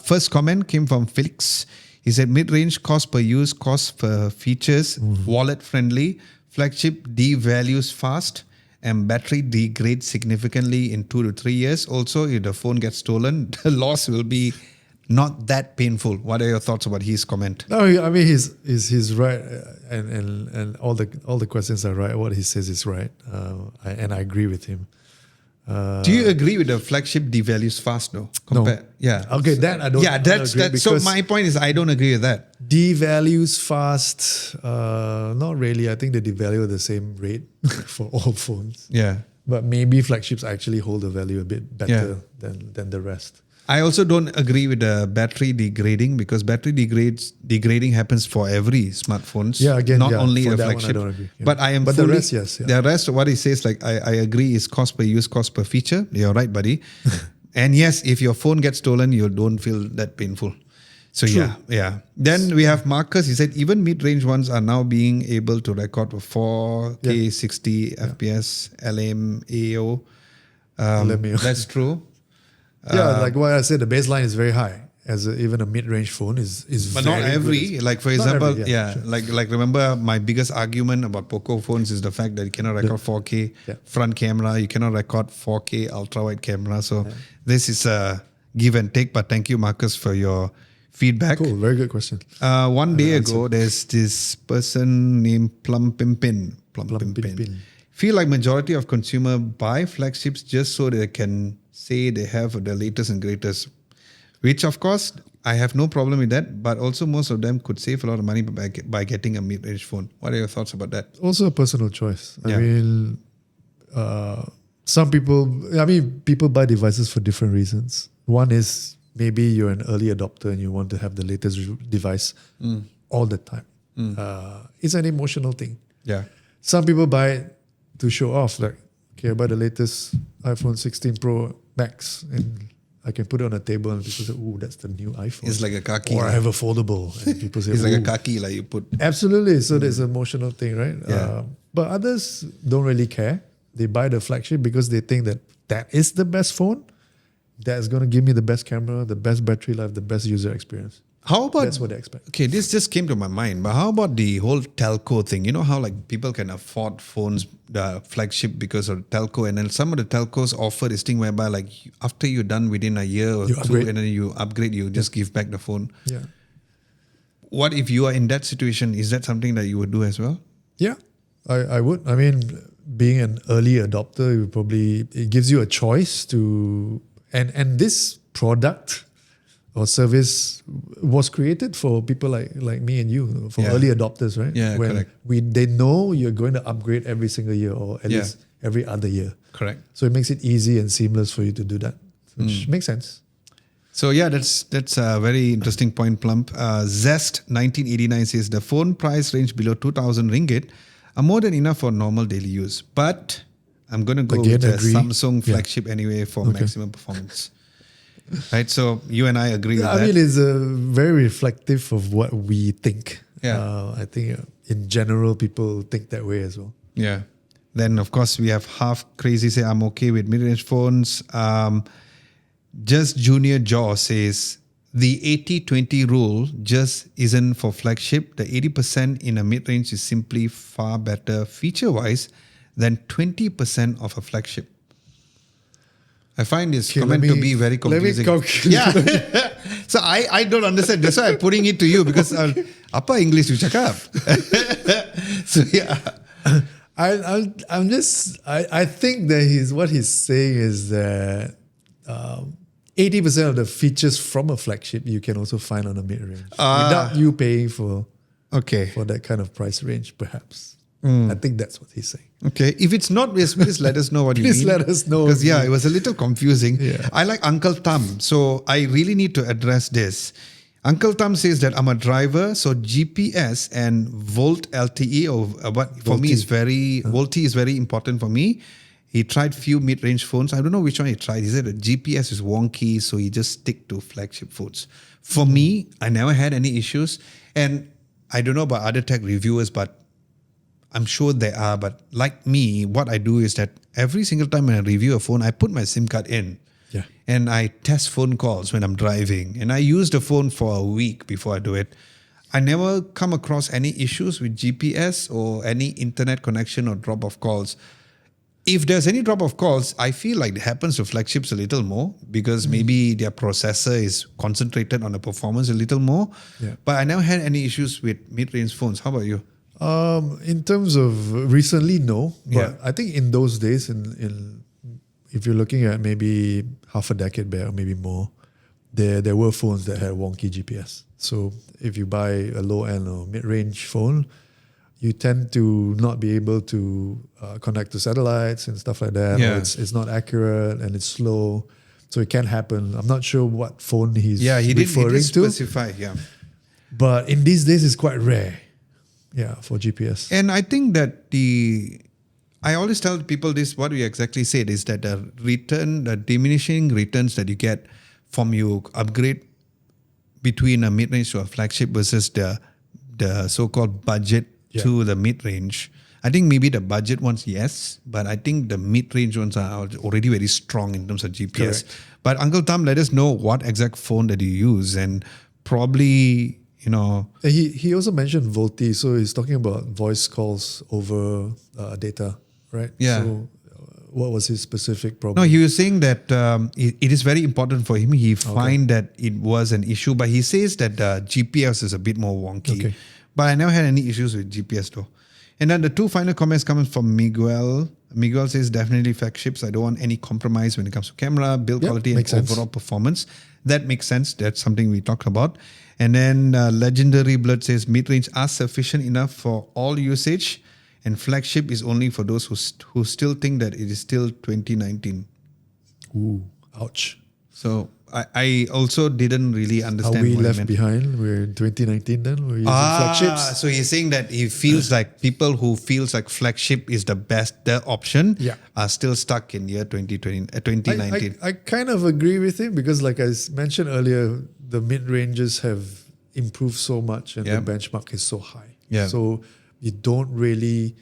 First comment came from Felix. He said, mid-range cost per use, cost per features, wallet friendly, flagship devalues fast, and battery degrades significantly in 2 to 3 years. Also, if the phone gets stolen, the loss will be not that painful. What are your thoughts about his comment? No, I mean he's right, and all the questions are right. What he says is right, and I agree with him. Do you agree with the flagship devalues fast though? No. Yeah. Okay, that I don't. Yeah, that's that. So my point is, I don't agree with that. Devalues fast? Not really. I think they devalue at the same rate for all phones. Yeah. But maybe flagships actually hold the value a bit better than the rest. I also don't agree with the battery degrading because battery degrading happens for every smartphones. Yeah, again, not only a flagship. I don't agree. Yeah. But I am. But fully, the rest, yes. Yeah. The rest, what he says, like I agree, is cost per use, cost per feature. You're right, buddy. And yes, if your phone gets stolen, you don't feel that painful. So True. yeah. Then we have Marcus. He said even mid-range ones are now being able to record for 4K 60 FPS LMAO. That's true. Like what I said, the baseline is very high. Even a mid-range phone is but very not every. good. Like for example, sure. like remember my biggest argument about Poco phones is the fact that you cannot record 4K front camera, you cannot record 4K ultra wide camera. So this is a give and take. But thank you, Marcus, for your feedback. Cool, very good question. One day ago, there's this person named Plum Pimpin. Feel like majority of consumer buy flagships just so they can say they have the latest and greatest, which of course I have no problem with that, but also most of them could save a lot of money by getting a mid-range phone. What are your thoughts about that? Also a personal choice. I mean, people buy devices for different reasons. One is maybe you're an early adopter and you want to have the latest device all the time. It's an emotional thing. Yeah. Some people buy it to show off, like, okay, I buy the latest iPhone 16 Pro Max and I can put it on a table and people say, ooh, that's the new iPhone. It's like a kaki. Or I have a foldable. And people say, it's like a kaki, like you put. Absolutely. So there's an emotional thing, right? Yeah. But others don't really care. They buy the flagship because they think that is the best phone. That's going to give me the best camera, the best battery life, the best user experience. How about, that's what they expect. Okay, this just came to my mind, but how about the whole telco thing? You know how like people can afford phones, the flagship because of telco, and then some of the telcos offer this thing whereby like after you're done within a year or two, and then you upgrade, you just give back the phone. Yeah. What if you are in that situation? Is that something that you would do as well? Yeah, I would. I mean, being an early adopter, it gives you a choice to, and this product or service was created for people like me and you, for early adopters, right? Yeah, correct. They know you're going to upgrade every single year or at least every other year. Correct. So it makes it easy and seamless for you to do that, which makes sense. So yeah, that's a very interesting point, Plump. Zest 1989 says the phone price range below 2,000 ringgit are more than enough for normal daily use. But I'm going to go Again, with a agree. Samsung flagship anyway for maximum performance. Right, so you and I agree with that. I mean, it's very reflective of what we think. Yeah. I think in general, people think that way as well. Yeah. Then, of course, we have Half Crazy say, I'm okay with mid-range phones. Just Junior Jaw says, the 80-20 rule just isn't for flagship. The 80% in a mid-range is simply far better feature-wise than 20% of a flagship. I find this comment to be very confusing. Yeah. So I don't understand. That's why I'm putting it to you because apa English you cakap? So yeah. I think that what he's saying is that 80% of the features from a flagship you can also find on a mid-range without you paying for that kind of price range, perhaps. I think that's what he's saying. Okay. If it's not, please let us know what you mean. Please let us know. Because yeah, it was a little confusing. Yeah. I like Uncle Thumb, so I really need to address this. Uncle Thumb says that I'm a driver, so GPS and Volt LTE or what for me is VoLTE is very important for me. He tried few mid-range phones. I don't know which one he tried. He said that GPS is wonky, so he just stick to flagship phones. For me, I never had any issues, and I don't know about other tech reviewers, but I'm sure there are. But like me, what I do is that every single time when I review a phone, I put my SIM card in. Yeah. And I test phone calls when I'm driving. And I use the phone for a week before I do it. I never come across any issues with GPS or any internet connection or drop of calls. If there's any drop of calls, I feel like it happens to flagships a little more because maybe their processor is concentrated on the performance a little more. Yeah. But I never had any issues with mid-range phones. How about you? In terms of recently, no. But Yeah. I think in those days, if you're looking at maybe half a decade back or maybe more, there were phones that had wonky GPS. So if you buy a low-end or mid-range phone, you tend to not be able to connect to satellites and stuff like that. Yeah. Or it's not accurate and it's slow. So it can happen. I'm not sure what phone he's He referring did to. specify, yeah. But in these days, it's quite rare. Yeah, for GPS. And I think that I always tell people this, what we exactly said is that the diminishing returns that you get from you upgrade between a mid-range to a flagship versus the so-called budget to the mid-range. I think maybe the budget ones, yes, but I think the mid-range ones are already very strong in terms of GPS. Correct. But Uncle Tom, let us know what exact phone that you use and probably, He also mentioned VoLTE, so he's talking about voice calls over data, right? Yeah. So what was his specific problem? No, he was saying that it is very important for him. He find that it was an issue, but he says that GPS is a bit more wonky. Okay. But I never had any issues with GPS though. And then the two final comments coming from Miguel. Miguel says definitely flagships. I don't want any compromise when it comes to camera, build quality, and makes sense. overall performance. That makes sense. That's something we talked about. And then Legendary Blood says mid-range are sufficient enough for all usage, and flagship is only for those who still think that it is still 2019. Ooh, ouch. So I also didn't really understand. Are we what he left meant. behind? We're in 2019 then? We're using flagships? So he's saying that he feels like people who feels like flagship is the option are still stuck in year 2019. I kind of agree with him because like I mentioned earlier, the mid-ranges have improved so much and the benchmark is so high. Yeah. So you don't really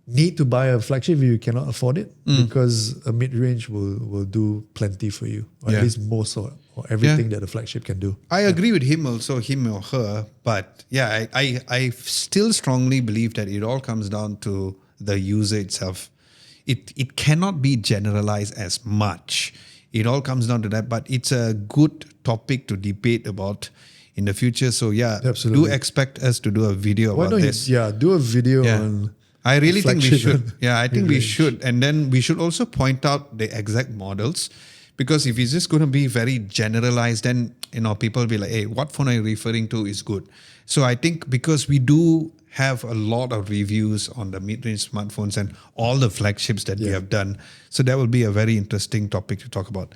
need to buy a flagship if you cannot afford it because a mid-range will do plenty for you, or at least most or everything that a flagship can do. I agree with him also, him or her, but yeah, I still strongly believe that it all comes down to the user itself. It cannot be generalized as much. It all comes down to that, but it's a good topic to debate about in the future. So yeah, Absolutely. do expect us to do a video about this. Do a video on. I really think we flagship should. and Yeah, I think we mid-range. should. And then we should also point out the exact models, because if it's just going to be very generalized, then people will be like, hey, what phone are you referring to is good. So I think because we do have a lot of reviews on the mid-range smartphones and all the flagships that we have done, so that will be a very interesting topic to talk about.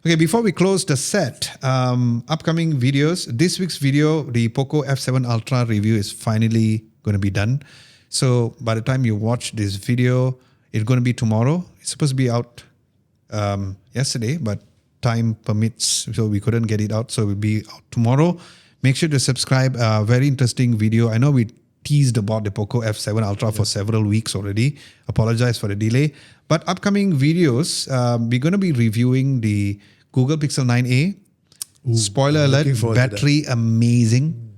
Okay, before we close the set, upcoming videos. This week's video, the Poco F7 Ultra review is finally going to be done. So by the time you watch this video, it's going to be tomorrow. It's supposed to be out yesterday, but time permits, so we couldn't get it out. So it will be out tomorrow. Make sure to subscribe. Very interesting video. I know we teased about the Poco F7 Ultra for several weeks already. Apologize for the delay. But upcoming videos, we're going to be reviewing the Google Pixel 9a. Spoiler alert, battery amazing.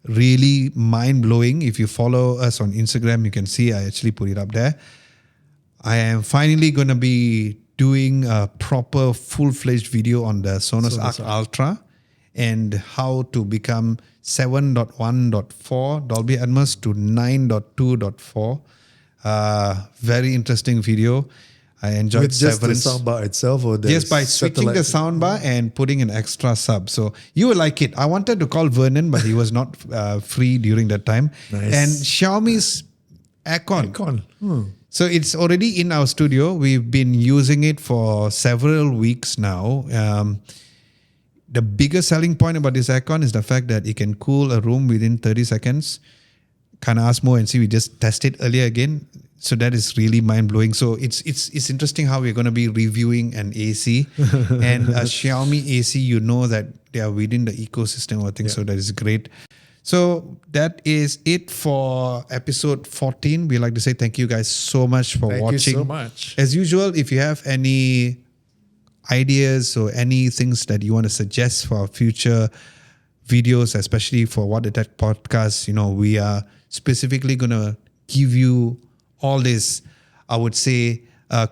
Really mind-blowing. If you follow us on Instagram, you can see I actually put it up there. I am finally going to be doing a proper full-fledged video on the Sonos Arc Ultra and how to become 7.1.4 Dolby Atmos to 9.2.4. Very interesting video. I enjoyed with just the soundbar itself, or just by switching the soundbar and putting an extra sub. So you will like it. I wanted to call Vernon, but he was not free during that time. Nice. And Xiaomi's Aircon. So it's already in our studio. We've been using it for several weeks now. The biggest selling point about this aircon is the fact that it can cool a room within 30 seconds. Kind of ask more and see. We just tested earlier again. So that is really mind-blowing. So it's interesting how we're going to be reviewing an AC. And a Xiaomi AC, you know that they are within the ecosystem or things. So that is great. So that is it for episode 14. We'd like to say thank you guys so much for watching. Thank you so much. As usual, if you have any ideas or any things that you want to suggest for our future videos, especially for What the Tech podcast, we are specifically going to give you all this, I would say,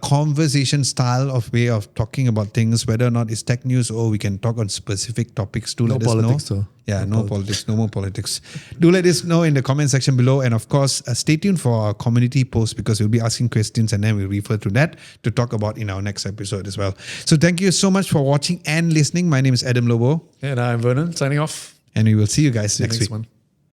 conversation style of way of talking about things, whether or not it's tech news or we can talk on specific topics. Do let us know. No politics, no more politics. Do let us know in the comment section below. And of course, stay tuned for our community post because we'll be asking questions and then we'll refer to that to talk about in our next episode as well. So thank you so much for watching and listening. My name is Adam Lobo. And I'm Vernon, signing off. And we will see you guys next week. One.